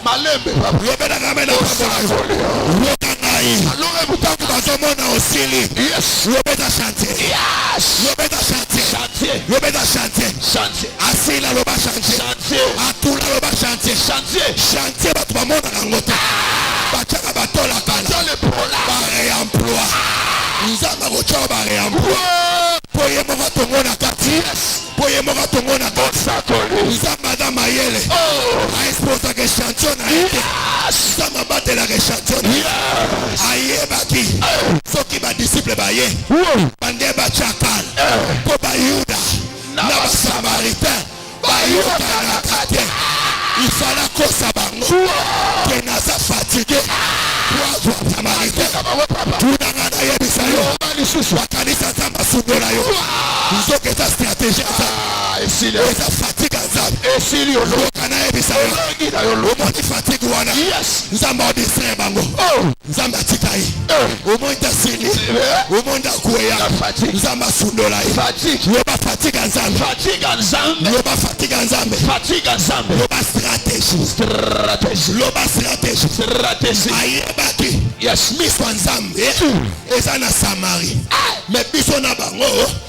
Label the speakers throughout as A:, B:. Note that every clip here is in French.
A: Malembe yes. Chantier.
B: Asila loba chantier. Atula loba chantier. Chantier batu bamona ngota. Bachaka batola kala. Ba réemploi. Nzamba kocha ba réemploi. Poye moka tongona kati. Poye moka tongona kati. Nzamba da mayele. A exposa ke chantier na ite. Nzamba batela ke chantier. Aye baki. Soki ba disciple ba ye. Bande ba chakal. Po ba Yuda. Naba Samaritain, Bayuda Nakate, il fallait qu'on s'abandonne, que Nasa fatigué, pour Samaritain, tout n'a rien à y aller, Wakanisa Zamba Sundolayo, nous avons cette stratégie, et ça fatigue à Zab, et si l'on a eu au moins il fatigue Wana, Zamba distrait Bango, Zamba Tikaï, au moins il a signé, au moins il a coué, Zamba Sundolayo, Loba fatigue à Zamba, Loba fatigue à Zamba, Loba stratégie, Loba stratégie, Aïe Baki, yes, Miss Wanzambe, et ça na Samarie, mais Biso na Bango,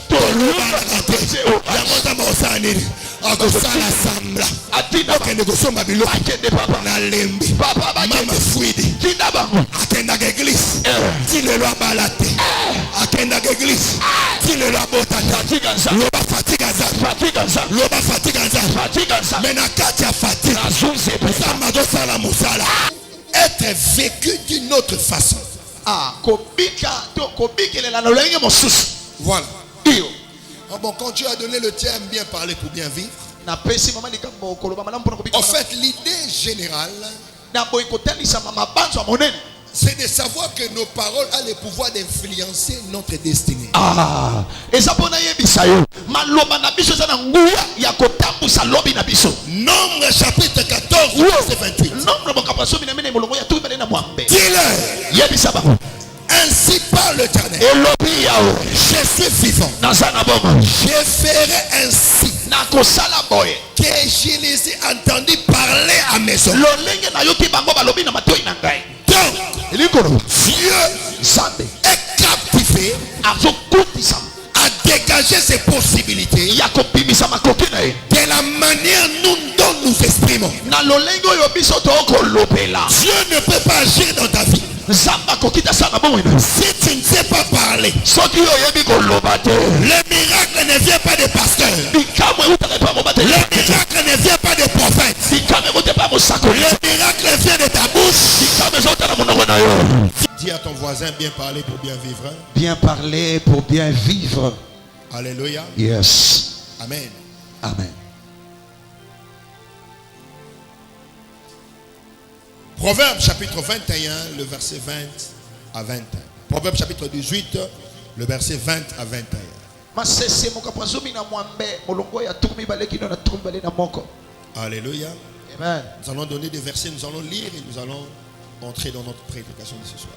B: Loba Nakate, Yamota Mosaniri. Akosala sambla akende kosomba biloko na lembi mama fuidi akenda ke église ti lelo abala te akenda ke église ti lelo abotata loba fatiga nza mena kati ya fatiga nzamba tosala mosala être vécu d'une autre façon. Voilà. Bon, quand Dieu a donné le terme bien parler pour bien vivre, en fait, l'idée générale, c'est de savoir que nos paroles ont le pouvoir d'influencer notre destinée. Nombre chapitre 14, verset 28. Dis-le. Ainsi parle l'Éternel. Je suis vivant. Je ferai ainsi que je les ai entendus parler à mes hommes. Donc, Dieu est captivé à dégager ses possibilités de la manière dont nous exprimons. Dieu ne peut pas agir dans ta vie si tu ne sais pas parler. Le miracle ne vient pas des pasteurs. Le miracle ne vient pas des prophètes. Le miracle vient de ta bouche. Dis à ton voisin, bien parler pour bien vivre.
A: Bien parler pour bien vivre.
B: Alléluia.
A: Yes.
B: Amen.
A: Amen.
B: Proverbe chapitre 21, le verset 20 à 21. Proverbe chapitre 18, le verset 20 à 21. Alléluia.
A: Amen.
B: Nous allons donner des versets, nous allons lire et nous allons entrer dans notre prédication de ce soir.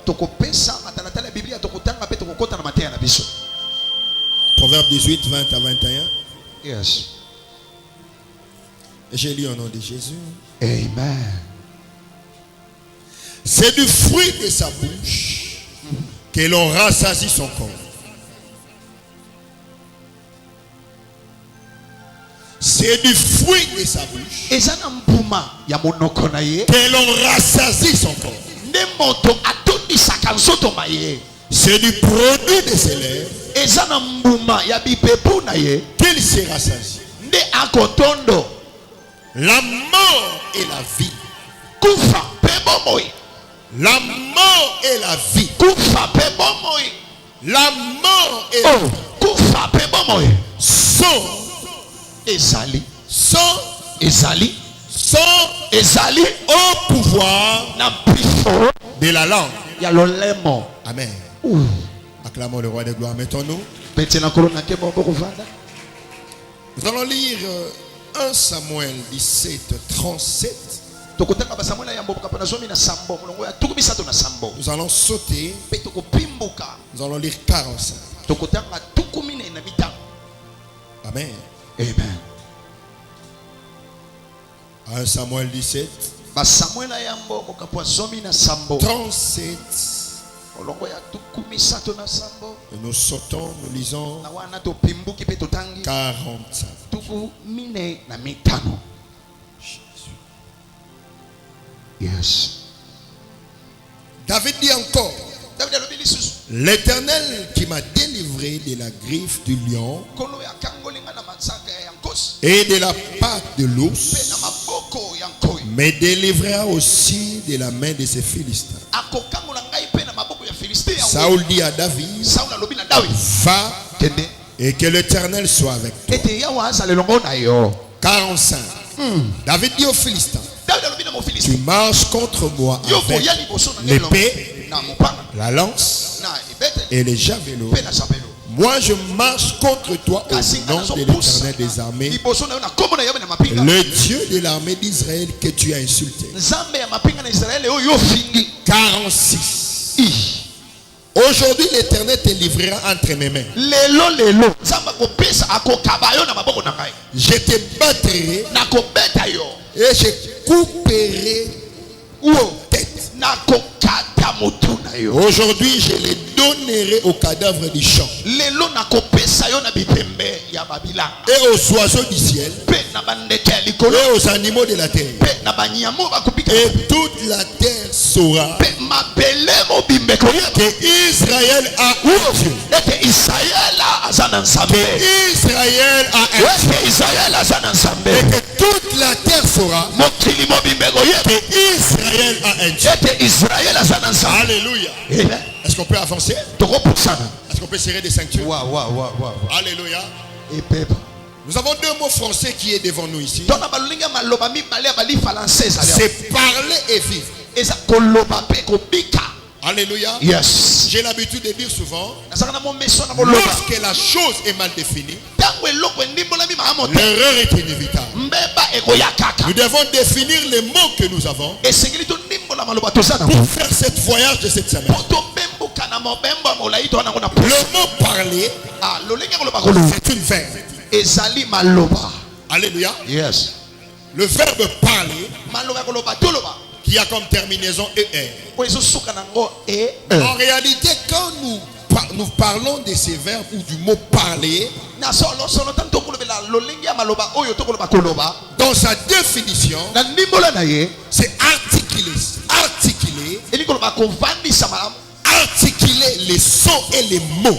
B: Proverbe 18, 20 à 21.
A: Yes.
B: J'ai lu au nom de Jésus.
A: Amen.
B: C'est du fruit de sa bouche que l'on rassasie son corps. C'est du fruit de sa bouche que l'on rassasie son corps. C'est du produit de ses lèvres qu'il se rassasie. La mort et la vie. La mort et la vie. La mort et la vie sont au pouvoir de la langue. Amen. Acclamons le roi de gloire. Mettons-nous. Nous allons lire 1 Samuel 17, 37. Nous allons sauter. Nous allons lire 45. Amen.
A: Amen.
B: 1 Samuel 17.
A: Ba Samuel ayambo mokapwa zomi na sambo.
B: 37.
A: Olongo ya tukumi sato na sambo.
B: Et nous sautons, nous lisons.
A: Na wana to pimbuki pe totangi.
B: 45.
A: Tuku mine na mitano. Yes.
B: David dit encore, l'Éternel qui m'a délivré de la griffe du lion et de la patte de l'ours me délivrera aussi de la main de ces Philistins. Saoul dit à David, va et que l'Éternel soit avec toi. 45. David dit aux Philistins, tu marches contre moi avec l'épée, la lance et les javelots. Moi je marche contre toi au nom de l'Éternel des armées, le Dieu de l'armée d'Israël que tu as insulté. 46. Aujourd'hui l'Éternel te livrera entre mes mains. Je te battrai et je couperai tête. Aujourd'hui je les donnerai aux cadavres du champ et aux oiseaux du ciel et aux animaux de la terre, et toute la terre saura que Israël a un Dieu, que Israël a un Dieu, et que toute la terre saura que Israël a un Dieu. Alléluia. Est-ce qu'on peut avancer? Est-ce qu'on peut serrer des ceintures? Alléluia. Nous avons deux mots français qui est devant nous ici. C'est parler et vivre. Alléluia.
A: Yes.
B: J'ai l'habitude de dire souvent, lorsque la chose est mal définie, l'erreur est inévitable. Nous devons définir les mots que nous avons pour faire cette voyage de cette semaine. Le mot parler, c'est une verbe. Alléluia.
A: Yes.
B: Le verbe parler, qui a comme terminaison ER. En réalité, quand nous parlons de ces verbes ou du mot parler, dans sa définition, c'est articuler. Articuler les sons et les mots.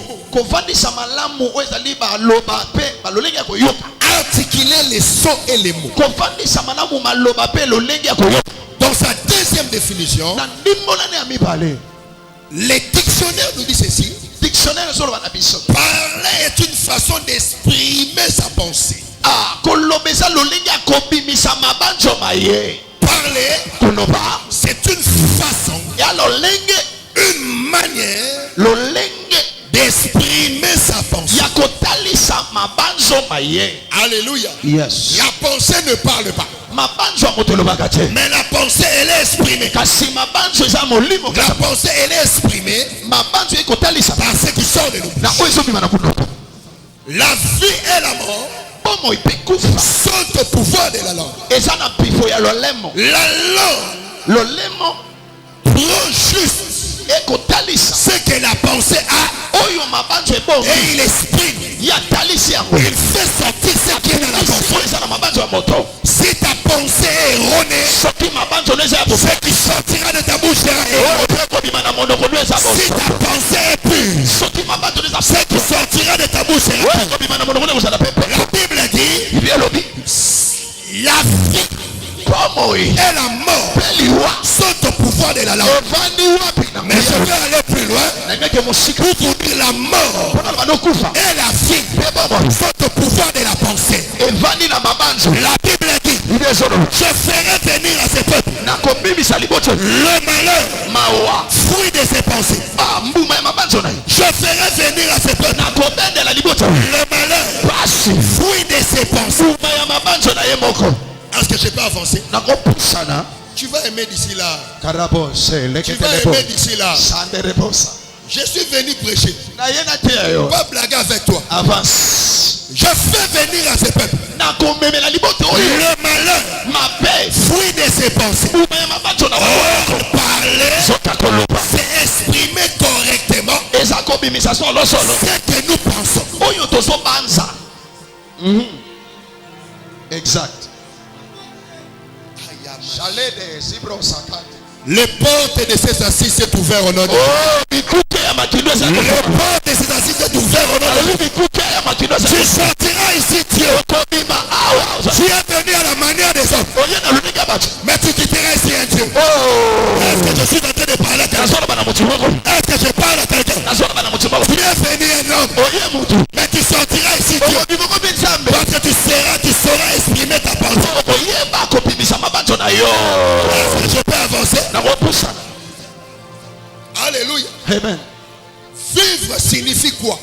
B: Articuler les sons et les mots. Dans sa deuxième définition, les dictionnaires nous disent ceci. Parler est une façon d'exprimer sa pensée. Parler, c'est une façon, une manière d'exprimer sa pensée. Alléluia.
A: Yes.
B: La pensée ne parle pas, mais la pensée elle est exprimée. La pensée elle est exprimée par ce qui sort de nous. La vie et la mort sont au pouvoir de la langue. La langue prend juste ce que la pensée a et il exprime. Il fait sortir ce qui est dans la pensée. Si ta pensée est erronée, ce qui sortira de ta bouche sera erroné. Si ta pensée est pure, ce qui sortira de ta bouche sera pur. La Bible dit, la vie et la mort sont au pouvoir de la langue. Mais je vais aller plus loin pour vous dire la mort et la vie sont au pouvoir de la pensée. La Bible dit, je ferai venir à ces peuples le malheur, fruit de ses pensées. Je ferai venir à ces peuples le malheur, fruit de ses pensées. Est-ce que je peux avancer? Tu vas aimer d'ici là. Tu vas aimer d'ici là. Je suis venu prêcher. Pas blaguer avec toi.
A: Avance.
B: Je fais venir à ces peuples le malheur, fruit de ses pensées. Parler, c'est exprimer correctement ce que nous pensons.
A: Exact. Chalet de Zibro Sakat.
B: Les portes de ces assises sont ouvertes au nom de Dieu. Les portes de ces assises sont ouvertes au nom de Dieu. Tu sortiras ici, Dieu. Tu es venu à la manière des hommes. Mais tu quitteras ici un Dieu. Est-ce que je suis en train de parler à quelqu'un? Est-ce que je parle à quelqu'un? Tu es venu un homme. Mais tu sortiras ici, Dieu. Parce que tu sauras exprimer ta pensée. Est-ce que je peux avancer? Alléluia.
A: Amen.
B: Vivre signifie quoi?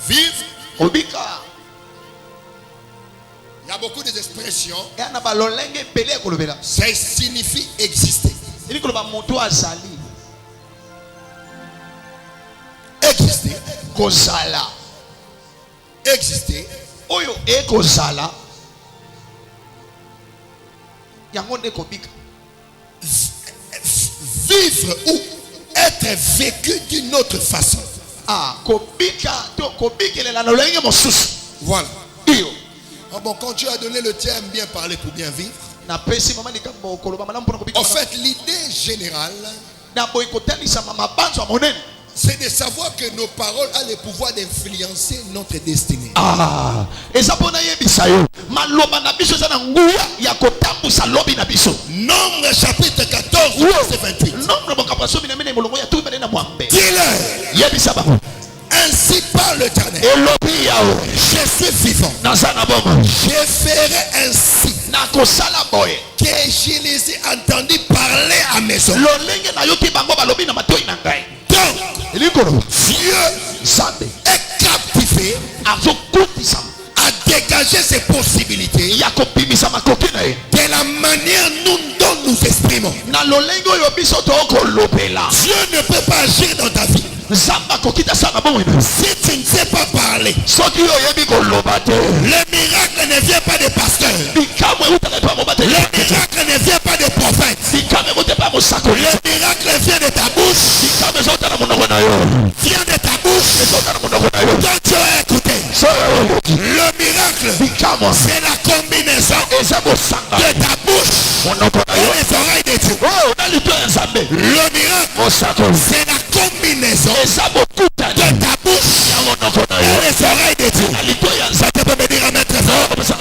B: Vivre. Il y a beaucoup d'expressions. Ça signifie exister. Exister. Exister. Vivre ou être vécu d'une autre façon. Voilà. Oh bon, quand tu as donné le terme bien parler pour bien vivre, en fait, l'idée générale, c'est de savoir que nos paroles ont le pouvoir d'influencer notre destinée. Nombre chapitre 14, verset 28. Dis-le. Ainsi parle l'Éternel. Je suis vivant. Je ferai ainsi que je les ai entendus parler à maison. Donc, Dieu est captivé à dégager ses possibilités de la manière dont nous exprimons. Dieu ne peut pas agir dans ta vie si tu ne sais pas parler. Le miracle ne vient pas des pasteurs. Le miracle ne vient pas des prophètes. Le miracle vient de ta bouche. Vient de ta bouche. Quand tu as écouté. Le miracle, c'est la combinaison de ta bouche et les oreilles de Dieu. Le miracle, c'est la combinaison de ta bouche et les oreilles de Dieu. Ça te peut me dire amen très fort. Ça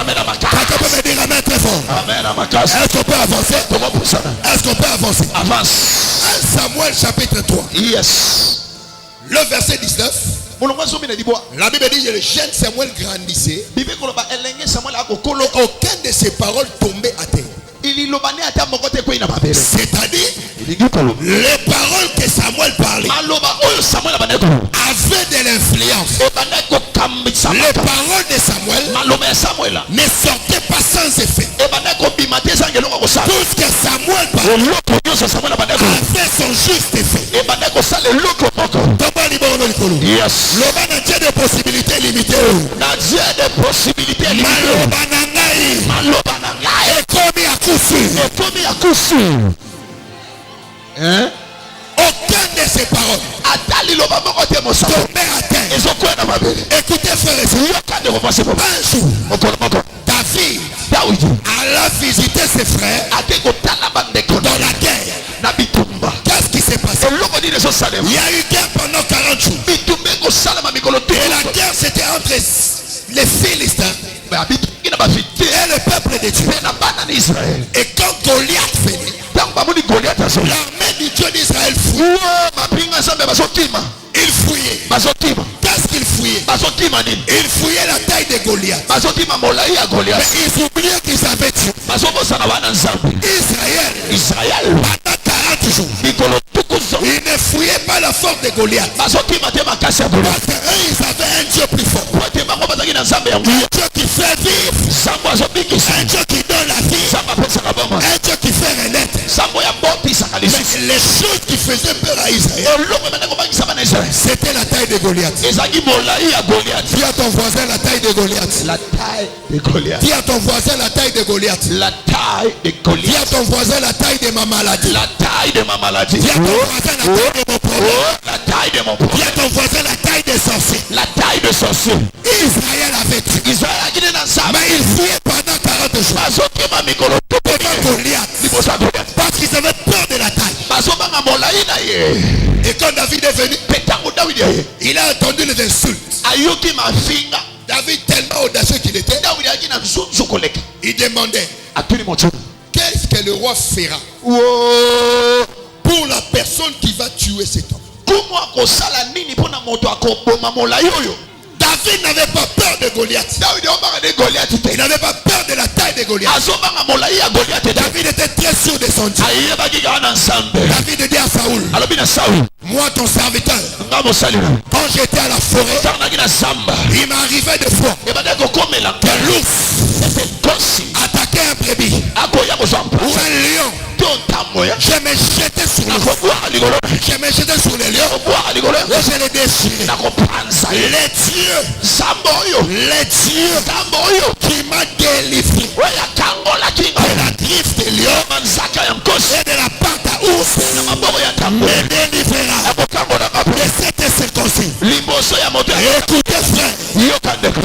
B: te peut me dire amen très fort. Est-ce qu'on peut avancer? Est-ce qu'on peut avancer?
A: Avance.
B: 1 Samuel chapitre 3.
A: Yes.
B: Le verset 19. La Bible dit que le jeune Samuel grandissait. Aucun de ses paroles tombait à terre. C'est-à-dire, les paroles que Samuel parlait avaient de l'influence. Les paroles de Samuel ne sortaient pas sans effet. Tout ce que Samuel parlait avait son juste effet.
A: Yes.
B: Le Dieu de possibilités limitées.
A: Hein?
B: Aucun de ces paroles tombait à terre. Écoutez frères et sœurs, un jour David alla visiter ses frères dans la guerre. Qu'est-ce qui s'est passé? Il y a eu guerre pendant 40 jours. Et la guerre c'était entre les Philistins et le peuple de Dieu. Et quand Goliath venait, l'armée du Dieu d'Israël fouillait. Il fouillait. Qu'est-ce qu'il fouillait? Il fouillait la taille de Goliath. Mais ils oubliaient qu'ils avaient Dieu. Israël, pendant 40 jours, il ne fuyaient pas la force de Goliath. Parce qu'eux, ils avaient un Dieu plus fort. Un Dieu qui fait vivre. Un Dieu qui donne la vie. Un Dieu qui fait renaître. Mais les choses qui faisaient peur à Israël, c'était la taille de Goliath. Dis à ton voisin la taille de Goliath.
A: La taille de Goliath.
B: Dis à ton voisin la taille de Goliath.
A: La taille de Goliath.
B: Dis à ton voisin la taille de ma maladie.
A: La taille de ma maladie.
B: Dis à ton voisin la taille de mon problème.
A: La taille de mon problème.
B: Dis à ton voisin la taille des sorciers.
A: La taille de sorcier.
B: Israël avait tué. Mais il fuyait pendant 40 jours. Devant Goliath. Parce qu'ils avaient peur de la taille. Et quand David est venu, il a entendu les insultes. David, tellement audacieux qu'il était, il demandait, qu'est-ce que le roi fera pour la personne qui va tuer cet homme? David n'avait pas peur de Goliath. Il n'avait pas peur de la taille de Goliath. David était très sûr de son Dieu. David dit à Saoul, moi ton serviteur, quand j'étais à la forêt, il m'arrivait des fois que l'ours attaquait un brebis ou un lion. Je me jetais sur le lion. Je me jetais sur le lion et je le déchirais. Les dieux qui m'a délivré de la griffe de lion et de la patte à ours me délivrera de cette circonstance. Écoutez frère,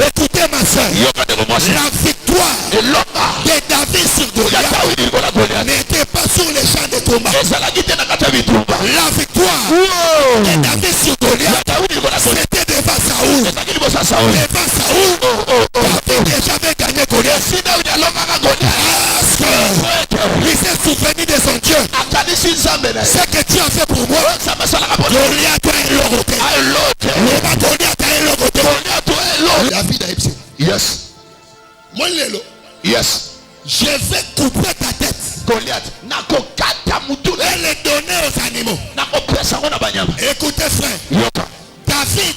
B: écoutez ma soeur, la victoire de David sur Goliath n'était pas sur les champs de combat. La victoire de David sur Goliath, c'était devant Saoul. Devant Saoul, David jamais gagné Goliath. Parce qu'il s'est souvenu de son Dieu. Ce que tu as fait pour moi, Goliath a un logoté. Goliath a un logoté. David a dit,
A: yes.
B: moi Lélo,
A: Yes.
B: je vais couper ta tête.
A: Goliath.
B: Et les donner aux animaux. Écoutez frère, David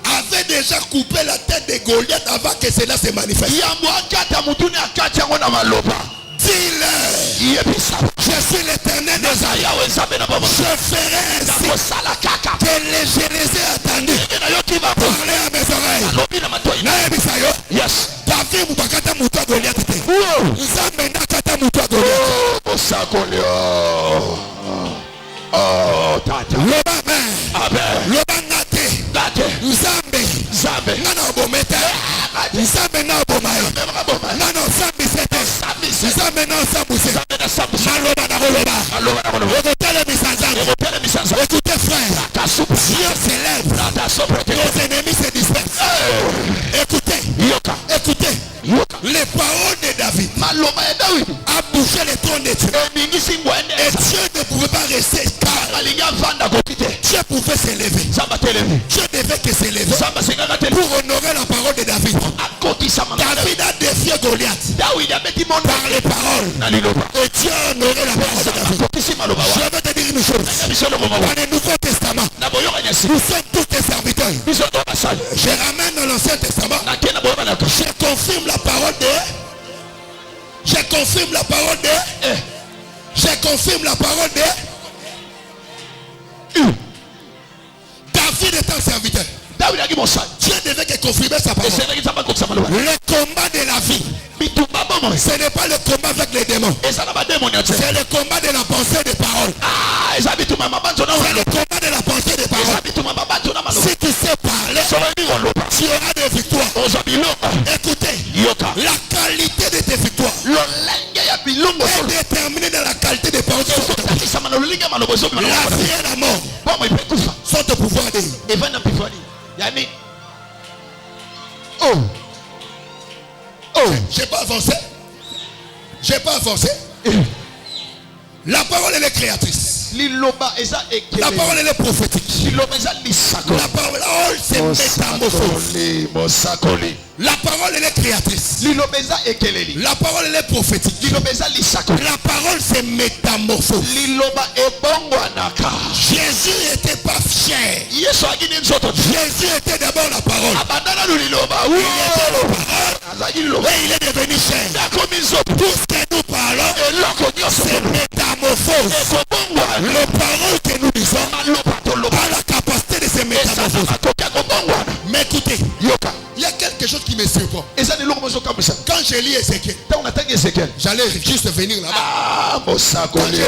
B: avait déjà coupé la tête de Goliath avant que cela se manifeste. Dis-le, je suis l'Éternel des armées. Je ferai ainsi que je les ai attendus. Parlez à mes oreilles.
A: Yes.
B: David mukakata mutu wa Goliath te. Nzambe nakata mutu wa Goliath.
A: Oh, tata.
B: Loba amen.
A: Amen.
B: Loba nate. Nzambe. Nana obomete. Nzambe na obomayo. Nana osambisete. Nzambe na osambuse. Maloba na koloba. Ekotele misanzango. Écoutez frère, Dieu s'élève. Nos ennemis se dispersent. Écoutez. Écoutez. Les paroles de David a bougé les trônes de Dieu. Et Dieu ne pouvait pas rester calme. Dieu pouvait s'élever. Dieu devait que s'élever pour honorer la parole de David. David a défié Goliath par les paroles. Et Dieu a honoré la parole de David. Je vais te dire une chose. Dans le Nouveau Testament, nous sommes tous des serviteurs. Je ramène dans l'Ancien Testament. Je confirme la parole de. Je confirme la parole de. Je confirme la parole de. David est un serviteur. Dieu devait que confirmer sa parole. Le combat de la vie, ce n'est pas le combat avec les démons. C'est le combat de la pensée des paroles. C'est le combat de la pensée des paroles. Si tu sais parler, tu auras des victoires. Écoutez, la qualité de tes victoires est déterminée dans la qualité des paroles. La vie et la mort sont au pouvoir de Dieu. J'ai pas avancé. J'ai pas avancé. La parole elle est créatrice. La parole elle est prophétique. La parole c'est métamorphose. La parole elle est créatrice. La parole elle est prophétique. La parole c'est métamorphose. Jésus n'était pas fier. Jésus était d'abord la parole. Il était la parole. Et il est devenu chair. Tout ce que nous parlons, c'est métamorphose. La parole que nous disons a la capacité de se métamorphoser. Mais écoutez, il y a quelque chose qui me surprend. Quand je lis Ézéchiel, j'allais juste venir là-bas. Quand je lis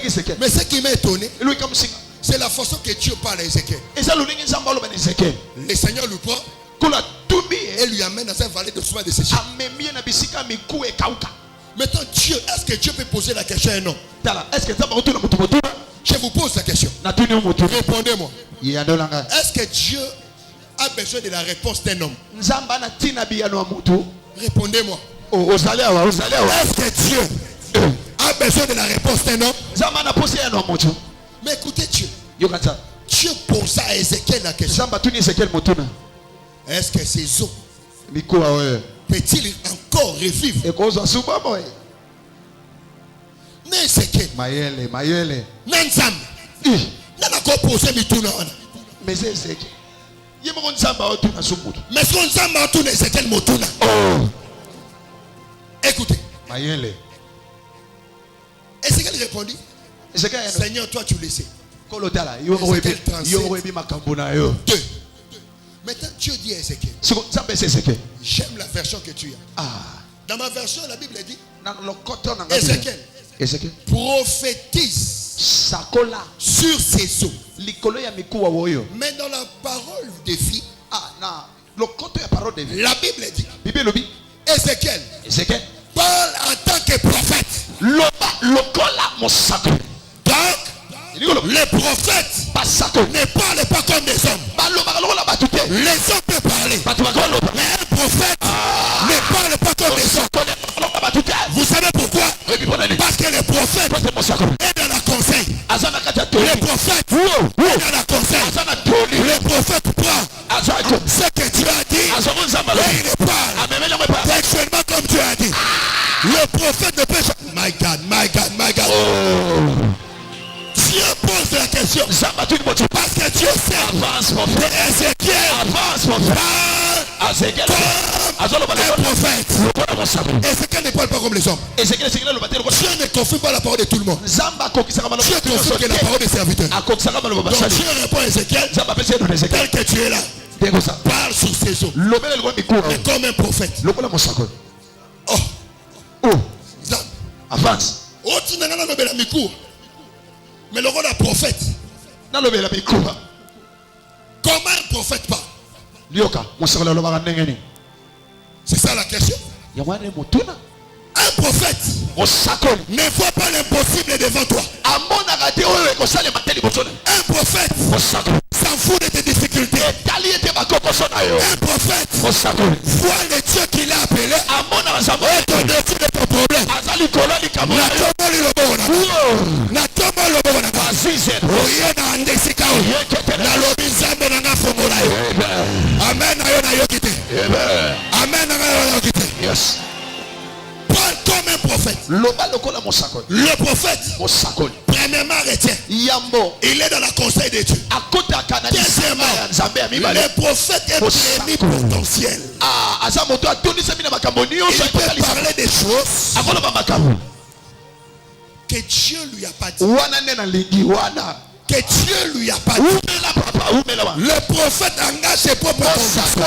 B: Ézéchiel, mais ce qui m'a étonné, c'est la façon que Dieu parle à Ézéchiel. Le Seigneur lui prend et lui amène dans cette vallée de soins de sécher. Maintenant, Dieu, est-ce que Dieu peut poser la question à un homme? Je vous pose la question. Répondez-moi. Est-ce que Dieu a besoin de la réponse d'un homme? Répondez-moi. Est-ce que Dieu a besoin de la réponse d'un homme? Mais écoutez Dieu. Dieu posa à Ézéchiel la question. Est-ce que ces eaux peut-il encore revivre? Ézéchiel. Nanzam. Nana ko poser mituna wana. Mais c'est Ézéchiel. Mais ce qu'on s'en tourne, c'est quel motuna? Écoutez. Ézéchiel répondit. Seigneur, toi tu le sais. Maintenant Dieu dit à Ézéchiel. J'aime la version que tu as. Dans ma version, la Bible dit Ézéchiel prophétise sur ses eaux. Mais dans la parole de vie, la Bible dit Ézéchiel parle en tant que prophète. Donc, les prophètes ne parlent pas comme des hommes. Les hommes peuvent parler, mais un prophète ne parle pas comme des hommes. Vous savez pourquoi? Parce que les prophètes est dans la conseil. Les prophètes est dans la conseil. Les prophètes prend ce que tu as dit et il parle textuellement comme tu as dit. Le prophète ne peut pas. My God. Dieu pose la question. Parce que Dieu sait que Ézéchiel comme un prophète. Ézéchiel ne parle pas comme les hommes. Dieu ne confirme pas la parole de tout le monde. Dieu confirme que la parole des serviteurs. Donc Dieu répond à Ézéchiel tel que tu es là. Parle sur ses eaux. Mais comme un prophète.
A: Avance.
B: Mais le rôle d'un prophète. Comment un prophète parle? C'est ça la question. Un prophète ne voit pas l'impossible devant toi. Un prophète s'en fout de tes difficultés. Un prophète voit le Dieu qu'il a appelé et te décide de ton problème.
A: Yes.
B: Parle comme un prophète. Le prophète, premièrement, retient. Il est dans le conseil de Dieu. Deuxièmement, le prophète est plénipotentiel. Il peut parler des choses que Dieu lui a pas dit. Que Dieu lui a pas dit. Le prophète engage ses propres convictions.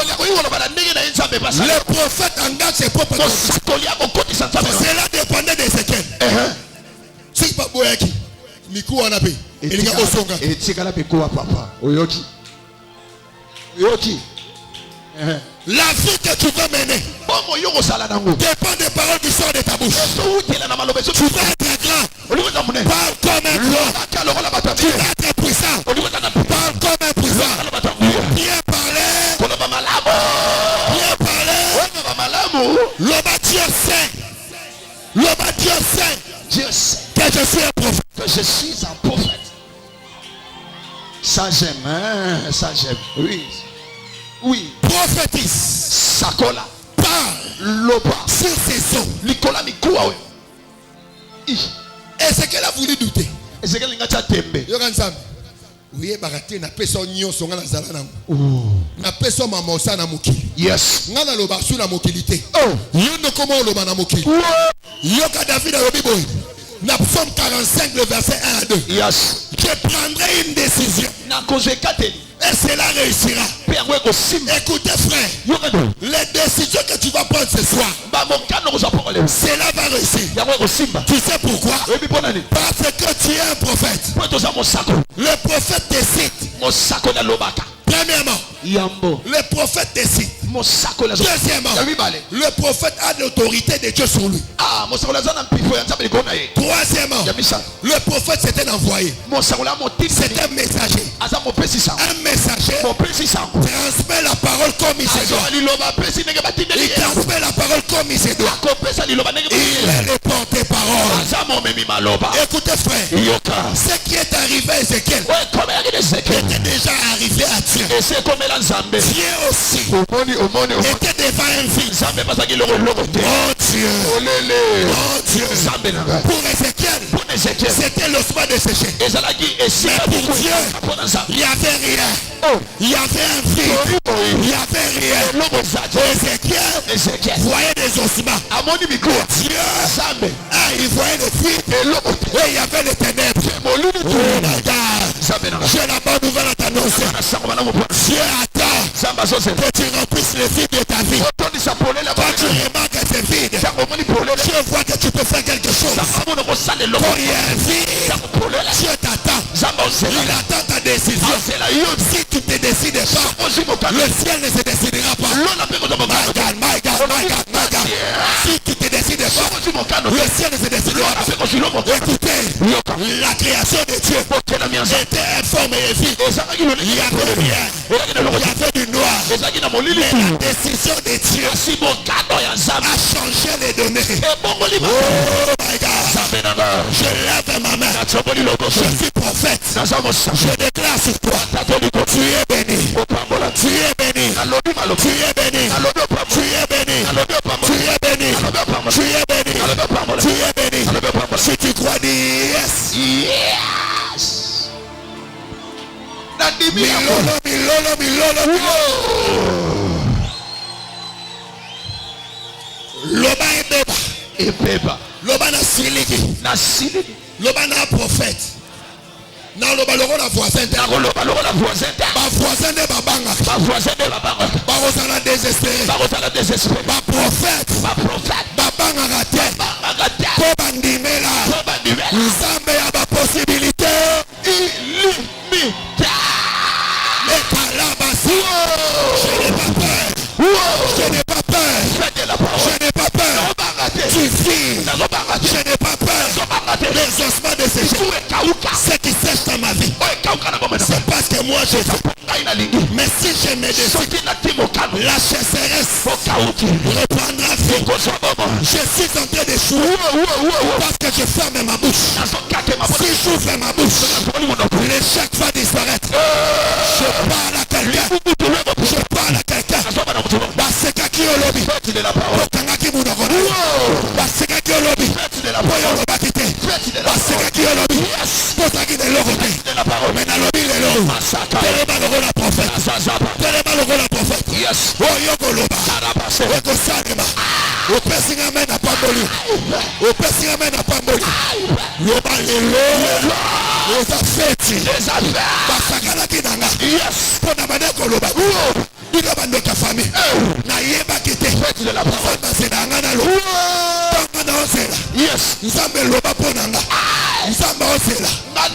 B: Le prophète engage ses propres convictions. Cela dépendait d'Ézéchiel. Si pas boyaki, Mikou en a payé. Il y a Osonga.
A: Et Tigala Pekua papa. Oyoki. Oyoki.
B: La vie que tu vas mener dépend des paroles qui sortent de ta bouche. Tu vas être grand. Parle comme un grand. Tu vas être puissant. Parle comme un puissant. Bien parler. Bien parler. L'homme Dieu sait. L'homme Dieu sait.
A: Dieu sait
B: que je suis un prophète.
A: que je suis un prophète. Ça j'aime, hein? Ça j'aime. Oui. Oui.
B: Prophétise.
A: Sakola.
B: Parle.
A: Loba.
B: Sur ses os.
A: Nicolas Mikoua.
B: Est-ce qu'elle a voulu douter?
A: Est-ce qu'elle a tembe?
B: Oui, baraté na peso nyonso nga na zala nango. Na peso mamosa na mokili.
A: Yes.
B: Nga na loba su na mokilité. Yo no komo loba na mokili. Yo ka David a lobi boy. Na Psaume 45 le verset 1 à 2.
A: Yes.
B: Je prendrai une décision.
A: Na cause kateli.
B: Et cela réussira. Écoutez frère, les décisions que tu vas prendre ce soir, cela va réussir. Tu sais pourquoi? Parce que tu es un prophète. Le prophète décide. Premièrement, le prophète décide. Deuxièmement, le prophète a l'autorité de Dieu sur lui. Troisièmement, le prophète c'est un envoyé. C'est un messager. Un messager transmet la parole comme il se doit. Il transmet la parole comme il se doit. Il est le porte-parole. Écoutez frère, ce qui est arrivé à Ézéchiel était déjà arrivé à Dieu. Dieu aussi était devant un fils. Oh Dieu. Oh Dieu. Pour Ézéchiel, c'était l'osma de sécher. Mais pour Dieu, il n'y avait rien. Il y avait un fils. Il n'y avait rien. Ézéchiel voyait des ossements. Dieu, il voyait des fils. Et il y avait les ténèbres. J'ai la bonne nouvelle à t'annoncer. Dieu attend que tu remplisses le vide de ta vie. Quand tu remarques que c'est vide, Dieu voit que tu peux faire quelque chose. Quand il y a un vide, Dieu t'attend. Il attend ta décision. Si tu ne te décides pas, le ciel ne se décidera pas. My God. Si tu te décides pas, le ciel ne se décidera pas. Écoutez, la création de Dieu était informe et vide. Il y avait rien. Il y avait du noir. Mais la décision de Dieu a changé les données. Oh my God. Je lève ma main. Je suis prophète. Je déclare sur toi. Tu es béni. Tu es béni. Tu es béni. Tu es béni. Tu es béni. Tu es béni. Tu es béni. Si tu crois, dis yes.
A: Yes.
B: Milolo. Loba
A: Ebeba.
B: Loba na siliki. Loba na prophète. Na loba na voisin. Ba voisin de babanga. Ba osala désespéré. Ba prophète. Babanga raté. Ko bandimela. Nzambe ya ba possibilité. Je n'ai pas peur. Tu vis. Je n'ai pas peur. Les ossements de sécher. Ce qui sèche dans ma vie, c'est parce que moi je fais. Mais si je me décide, la chasseresse reprendra vie. Je suis en train d'échouer parce que je ferme ma bouche. Si j'ouvre ma bouche, l'échec va disparaître. Je parle à quelqu'un. Baseka ki olobi. Bokanga ki munokona. Baseka ki olobi. Boyo lobaki te. Baseka ki olobi. Botaki de lokote. Mena lobi lelo. Telema logo la prophète. Oyo koloba. Eko salema. Opesinga mena pamboli. Loba lelo. Oza feti. Basaka la kinanga. Pona maneko loba. Ika bandoka famille. Na yeba kite. Famba sedanga na lo. Tanga na osela. Yes. Nzambe loba ponanga. Nzambe osela.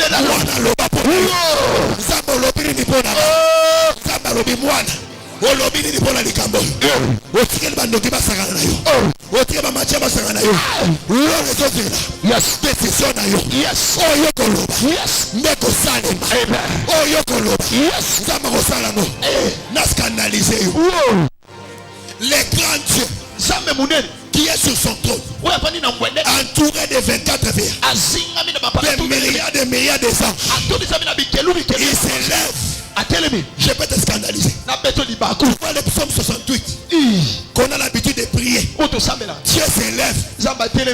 B: Mwana loba ponanga. Nzambe lobiri ni ponanga. Nzambe lobi mwana. Olobiri ni pona likambo. Otikeli bandoki basangana na yo. Otikeli bamatia basangana na yo. Lolo zozela. Yes. Décision na yo. Yes. Oyo koloba. Yes. Ndeko salema. Amen. Oyo koloba. Yes. Nzambe kosala no. Na scandaliser yo. Les grands dieux. Nzambe munene. qui est sur son trône, entouré de 24 veillants, des milliards de anges. Il s'élève. Je peux te scandaliser. Tu vois le psaume 68 qu'on a l'habitude de prier. Dieu s'élève,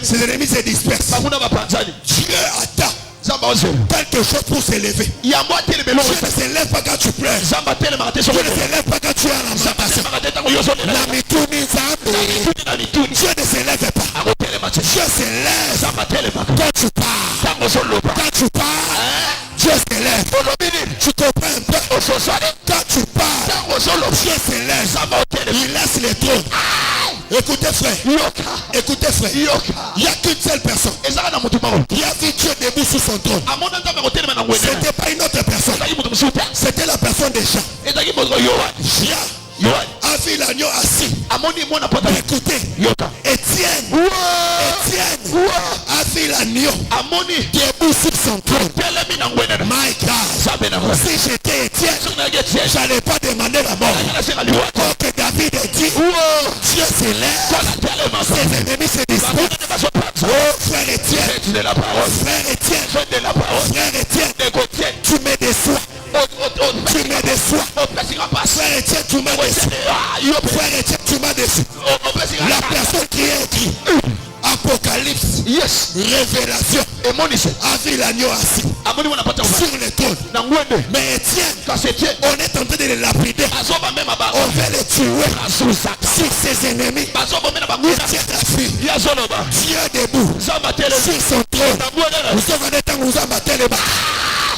B: ses ennemis se dispersent. Dieu attend quelque chose pour s'élever. Dieu ne s'élève pas quand tu pleures. Dieu ne s'élève pas quand tu es en lamentation. Dieu ne s'élève pas. Dieu s'élève quand tu parles. Quand tu parles, Dieu s'élève. Tu comprends un peu? Quand tu parles, Dieu s'élève. Il laisse les trônes. Écoutez frère, il n'y a qu'une seule personne qui a vu Dieu debout sur son trône. C'était pas une autre personne, c'était la personne de Jean. Jean a vu l'agneau assis. Écoutez, Étienne a vu l'agneau debout sur son trône. My God, si j'étais Étienne, j'allais pas demander la mort. Quand que David a dit, Dieu s'élève, ses ennemis se disputent. Oh frère Étienne, tu me déçois. Frère Étienne, tu m'as déçu. Frère Étienne, tu m'as déçu. La personne qui est écrit Apocalypse, Révélation, a vu l'agneau assis sur le trône. Mais Étienne, on est en train de le lapider. On veut le tuer sur ses ennemis. Étienne a vu Dieu debout sur son trône. Vous avez temps vous abattez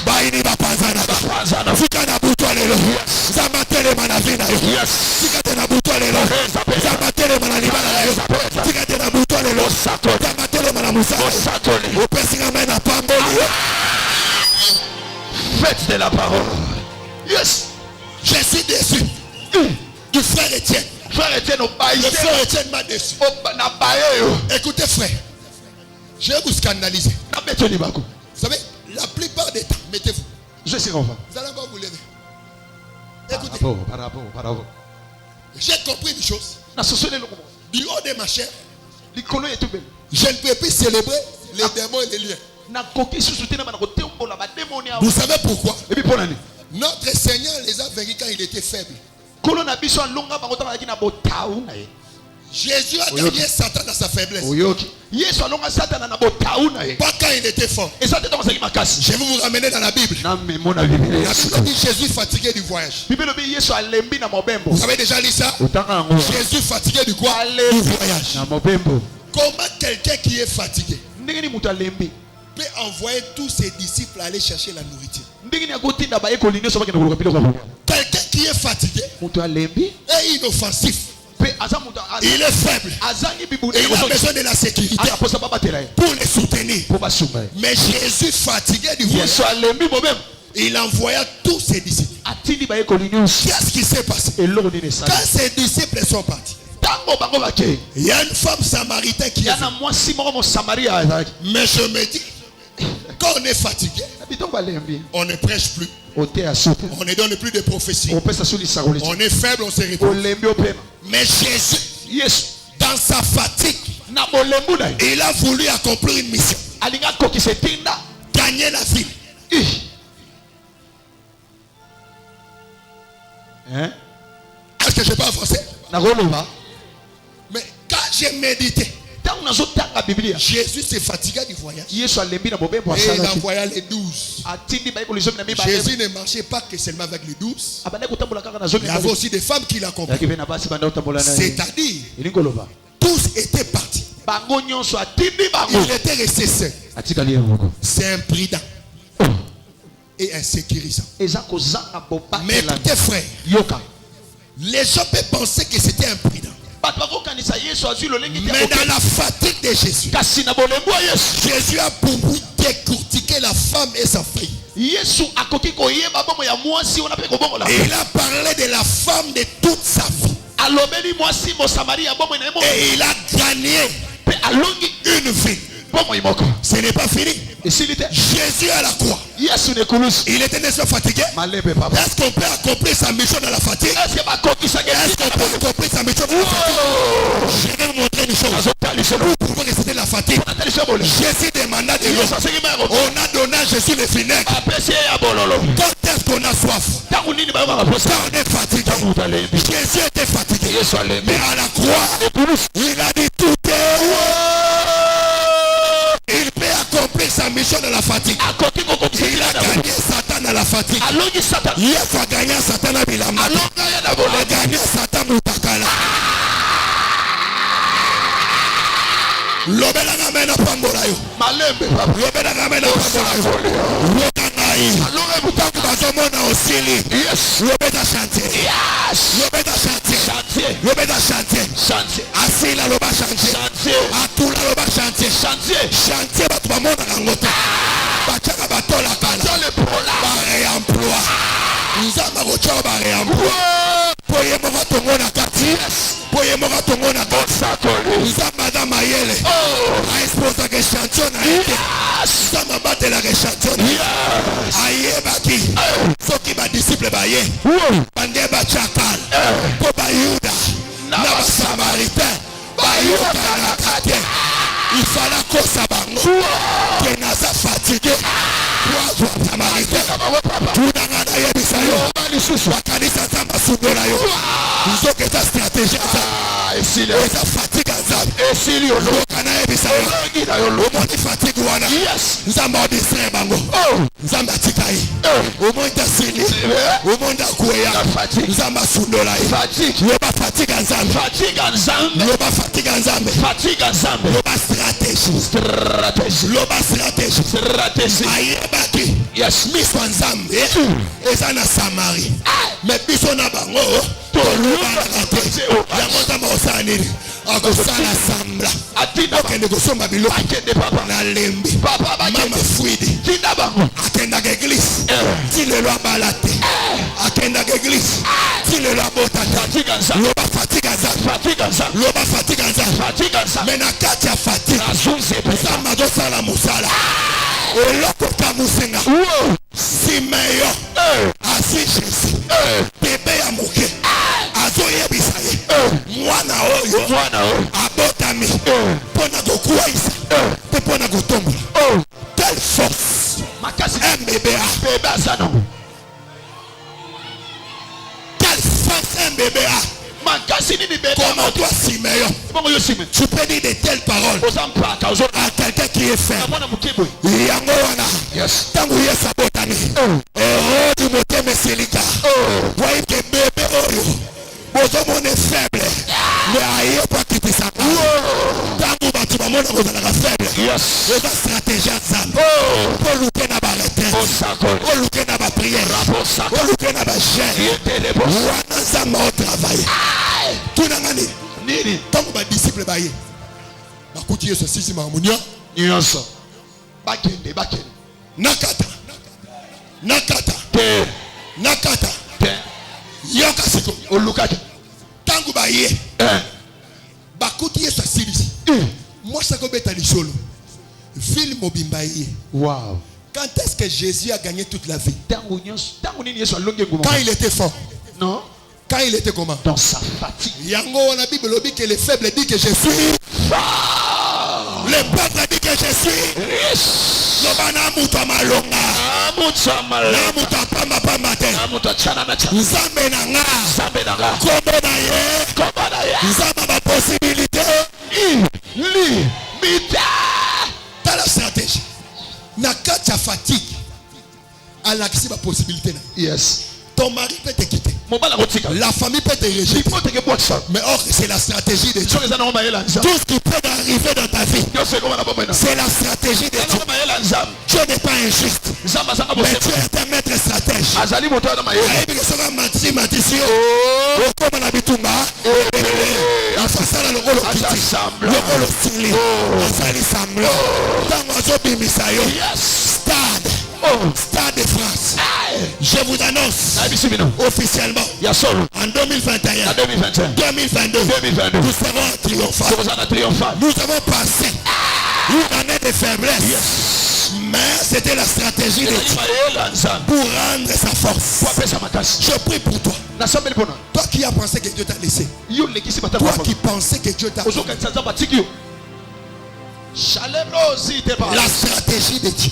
B: baini bapazana fika na butwa lelo zamatele manavina yo fika tena butwa lelo zamatele manalibana la yo fika tena butwa lelo zamatele manamusa opesinga mena pamboli. Faites de la parole. Yes, je suis déçu du frère Étienne. Frère Étienne, le frère Étienne m'a déçu. Écoutez frère, je vais vous scandaliser. Vous savez, la plupart des temps, mettez-vous. Je sais qu'on va. Vous allez encore vous lever. Écoutez. J'ai compris une chose. Du haut de ma chair, je ne peux plus célébrer les démons et les liens. Vous savez pourquoi? Notre Seigneur les a vaincus quand il était faible. Jésus a gagné Satan dans sa faiblesse. Pas quand il était fort. Je vais vous ramener dans la Bible. La Bible dit Jésus fatigué du voyage. Vous avez déjà lu ça? Jésus fatigué du quoi? Du voyage. Comment quelqu'un qui est fatigué peut envoyer tous ses disciples aller chercher la nourriture? Quelqu'un qui est fatigué et inoffensif, il est faible et il a besoin de la sécurité pour les soutenir. Mais Jésus fatigué du voyage, il envoya tous ses disciples. Qu'est-ce qui s'est passé? Quand ses disciples sont partis, il y a une femme samaritaine qui est venue. Mais je me dis, quand on est fatigué, on ne prêche plus, on ne donne plus de prophétie, on est faible, on se repose. Mais Jésus, dans sa fatigue, il a voulu accomplir une mission, gagner la ville. Est-ce que je parle français? Mais quand j'ai médité, Jésus s'est fatigué du voyage et il envoya les 12. Jésus ne marchait pas que seulement avec les 12. Il y avait aussi des femmes qui l'accompagnaient. C'est-à-dire, tous étaient partis. Il était resté seul. C'est imprudent et insécurisant. Mais écoutez frère, les gens peuvent penser que c'était imprudent. Mais dans la fatigue de Jésus, Jésus a beaucoup décortiqué la femme et sa fille. Et il a parlé de la femme de toute sa vie. Et il a gagné une vie. Ce n'est pas fini. Jésus à la croix. Il était n'est-ce pas fatigué? Est-ce qu'on peut accomplir sa mission dans la fatigue? Est-ce qu'on peut accomplir sa mission dans la fatigue? Je vais vous montrer une chose. Vous pouvez réciter la fatigue. Jésus demanda de l'eau. On a donné à Jésus le vinaigre. Quand est-ce qu'on a soif? Quand on est fatigué. Jésus était fatigué. Mais à la croix, il a dit tout est. Il peut accomplir sa mission dans la fatigue. Il a gagné Satan dans la fatigue. Il a gagné Satan à Bilama. Il a gagné Satan Moutakala. Lobela ngamena pambola yo. Malembe papa. Lobela ngamena pambola yo. Lokanai. Tangu bazomona osili. Yes. Lobeta chantier. Yes. Lobeta chantier. Chantier. Lobeta chantier. Chantier. Asila loba chantier. Chantier. Atula loba chantier. Chantier. Chantier batu bamona ngota. Bachaka batola kala. Jole pola. Bare emploi. Nzamba gocha bare emploi. Poye moka tongona kati. Yes. Poye moka tongona kati. Nzamba madame Ayele. A exposé que chantier na été. Nzamba batela que chantier. Ayebaki. Soki ba disciple ba ye. Bande ba chakal. Po ba Yuda. Na ba Samaritain. Ba Yuda na kate. Il fallait qu'on s'abandonne. Que naza fatigué. Kwa Samaritain. Tuna ngana yebisayo. Wakanisa zamba sundola yo. Nzoke ta stratégie za. Esile. Eza fatigue nzambe. Esile yo. Kana yebisayo. Omoni fatigue wana. Yes. Nzamba odisre bango. Nzamba tikai. Omonda sili. Omonda kueya. Nzamba sundola yo. Fatigue. Yoba fatigue nzambe. Fatigue nzambe. Yoba fatigue nzambe. Fatigue nzambe. Yoba stratégie. Stratégie. Yoba stratégie. Stratégie. Ayebaki. Yes. Miswa nzambe. Eza na Samari. Mais biso na bango. Toluba na kate. Yango nzamba osaniri. Akosala sambla. Okende kosomba biloko. Na lembi. Mama fuidi. Akenda l'église. Si le loi balate. Akenda l'église. Si le loi botata. Loba fatigue nzambe. Loba fatigue nzambe. Mais na kati ya fatigue. Nzamba dosala musala. Eloko kamusenga. Simeyo. Asi Jésus. Bébé ya moke. Azoyebisa ye. Mwana oyo. Abotami. Pona kokuwaisa. Pona kotombola. Quelle force. Un bébé a. Bébé a. Quelle force un bébé a. Comment toi Simeon, tu peux dire de telles paroles à quelqu'un qui est faible. Yangoana, tangu yesa botani. Du moteme selika. Voyez que bébé oyo. Bozo mon est faible. Mais aïe pas quitter sa part. Tangu batu bamona kozala faible. Yes. Oza stratégie ensemble. Pour lutter na ba retraite. Pour lutter na ba prière. Pour lutter na ba jeûne. Wana nzamba au travail. Tunangani. Nini. Tangu ba disciple ba ye. Bakuti yeso sisi mamunya. Nyonso. Bakende. Nakata. Te. Nakata. Te. Yoka siko. Olukata. Tangu ba ye. Bakuti yeso sisi. Moi ça comme beta lisolo. Ville mobimba ye. Wow. Quand est-ce que Jésus a gagné toute la vie? Quand il était fort. Non. Quand il était comment? Dans sa fatigue. Yango la Bible dit que les faibles dit que je suis fort. Les pauvres dit que je suis riche. Lobana muta malonga. Muta malonga. Muta pamba te. Muta chana na chana. Nzambe nanga. Kombo na ye. Nzamba ba possibilité. Limita. T'as la stratégie. Nakata fatigue. À l'accès ma possibilité. Yes. Ton mari peut te quitter. La famille peut te rejeter. Mais or c'est la stratégie de Dieu. Tout ce qui peut arriver dans ta vie, c'est la stratégie de Dieu. Dieu n'est pas injuste. Mais Dieu est un maître stratège. Stade de France. Je vous annonce officiellement en 2021, 2022, nous serons triomphants. Nous avons passé Une année de faiblesse.
A: Yes.
B: Mais c'était la stratégie de Dieu pour rendre sa force. Je prie pour toi. Toi qui as pensé que Dieu t'a laissé. Toi qui pensais que Dieu t'a laissé. La stratégie de Dieu.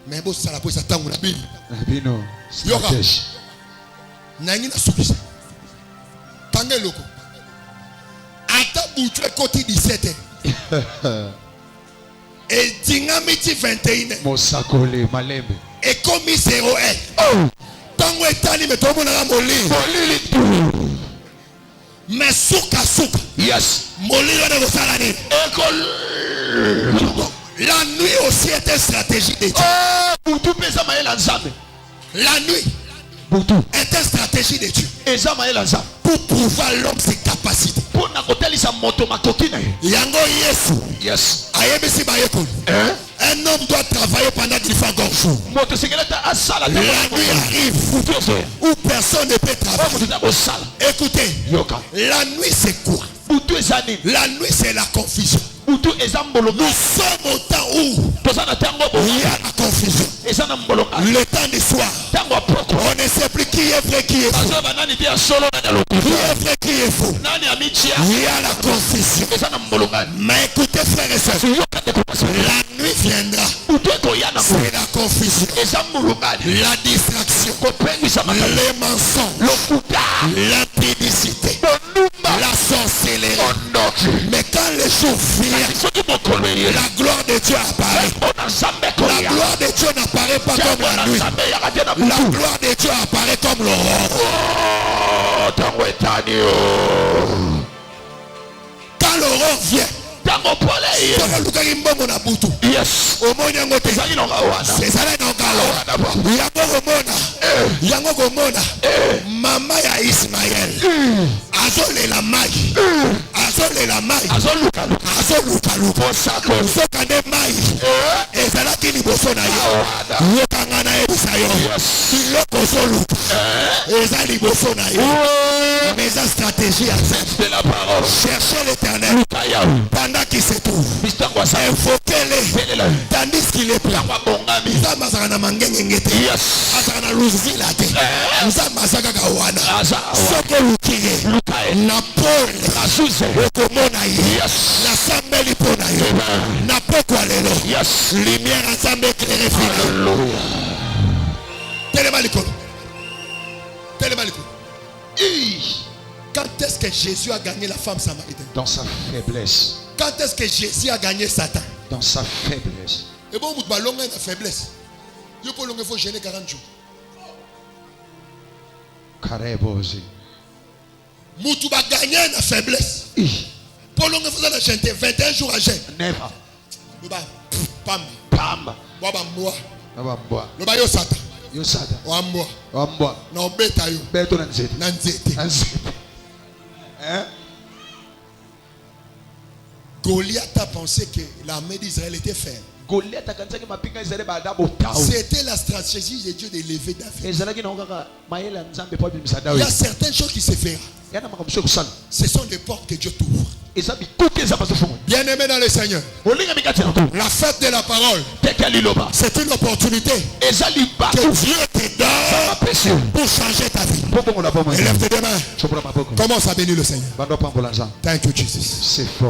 B: Mais bon, ça la pose à temps ou la Bible. Yoka. Nangi na soukisa. Tangue loko. Ata boutu côté 17. Et dingamiti 21.
A: Mosakole malembe.
B: Et comme 0 oh. Tango etani me tomo na molili. Mais souka.
A: Yes.
B: Molili wana ko sala ni. La nuit aussi est une stratégie de Dieu. La nuit est une stratégie de Dieu. Pour pouvoir l'homme ses capacités. Yango Yesu.
A: Yes.
B: Un homme doit travailler pendant qu'il fait encore jour. La nuit arrive où personne ne peut travailler. Écoutez, la nuit c'est quoi? La nuit c'est la confusion. Nous sommes au temps où il y a la confusion. Le temps du soir. On ne sait plus qui est vrai, qui est faux. Qui est vrai, qui est faux. Il y a la confusion. Mais écoutez frères et sœurs, la nuit viendra. C'est la confusion. La distraction. Les mensonges. L'impudicité. La sorcellerie. Mais quand le jour vient, la gloire de Dieu apparaît. La gloire de Dieu n'apparaît pas comme la nuit. La gloire de Dieu apparaît comme l'aurore. Quand l'aurore vient, yes. Mama ya Ismaël azolela mai azolukaluka sokande mai ezalaki liboso na yo yokanga na ebisa yo biloko ozoluka eza liboso na yo mais eza stratégie à chercher l'éternel pendant qu'il se trouve, invoquez-le tandis qu'il est plein. Nzamba azaka na mangenge ngete azaka na luzila te nzamba azaka kawana soko lukiye na pole okomona ye na sambeli pona yo na pokwa lelo lumière nzambe éclairé fina telema likolo. Quand est-ce que Jésus a gagné la femme samaritaine?
A: Dans sa faiblesse.
B: Quand est-ce que Jésus a gagné Satan?
A: Dans sa faiblesse.
B: Et bon, vous avez une faiblesse. Il faut gêner 40 jours.
A: Karebozi.
B: Moutou va gagner une faiblesse. Pour l'on faut chanter 21 jours à jeûne.
A: Never.
B: Pam. Waba moi. Le ba yo Satan.
A: Yo Satan.
B: Wamba. Non beta yo.
A: Beto nanzete. Hein?
B: Goliath a pensé que l'armée d'Israël était ferme. C'était la stratégie de Dieu d'élever David. Il y a certaines choses qui se feront. Ce sont des portes que Dieu t'ouvre. Bien aimé dans le Seigneur, la fête de la parole, c'est une opportunité que Dieu te donne pour changer ta vie. Élève tes deux mains. Commence à bénir le Seigneur. Thank you, Jesus.
A: C'est fort.